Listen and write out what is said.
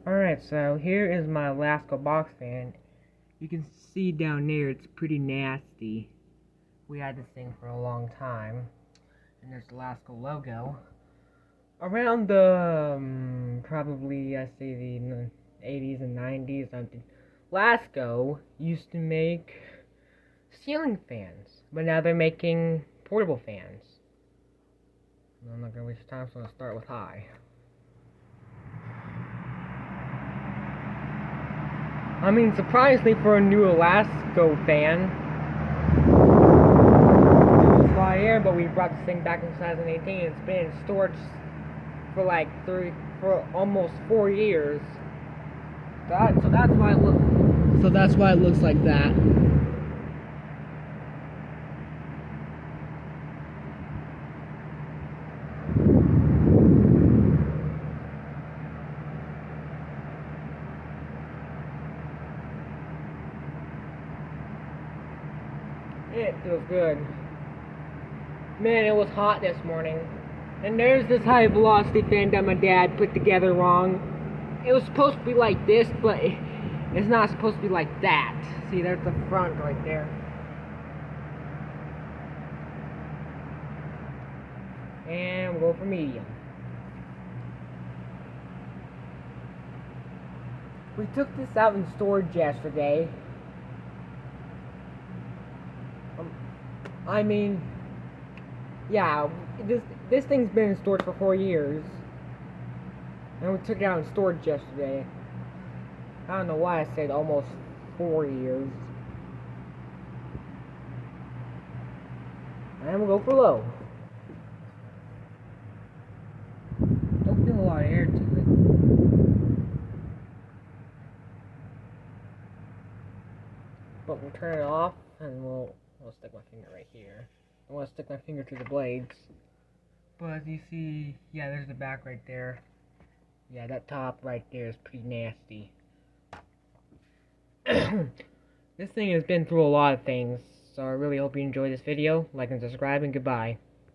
Alright, so here is my Lasko box fan. You can see down there it's pretty nasty. We had this thing for a long time. And there's the Lasko logo. Around the, probably, I say the 80s and 90s, Lasko used to make ceiling fans. But now they're making portable fans. I'm not going to waste time, so I'm going to start with high. I mean, surprisingly for a new Lasko fan, it was a lot of air, but we brought this thing back in 2018. It's been in storage for like almost 4 years. So that's why it looks like that. It feels good. Man, it was hot this morning. And there's this high velocity fan that my dad put together wrong. It was supposed to be like this, but it's not supposed to be like that. See, there's the front right there. And we'll go for medium. We took this out in storage yesterday. I mean, yeah, this thing's been in storage for 4 years. And we took it out in storage yesterday. I don't know why I said almost 4 years. And we'll go for low. Don't feel a lot of air to it. But we'll turn it off and we'll stick my finger right here. I want to stick my finger to the blades. But as you see, yeah, there's the back right there. Yeah, that top right there is pretty nasty. This thing has been through a lot of things, so I really hope you enjoyed this video. Like and subscribe, and goodbye.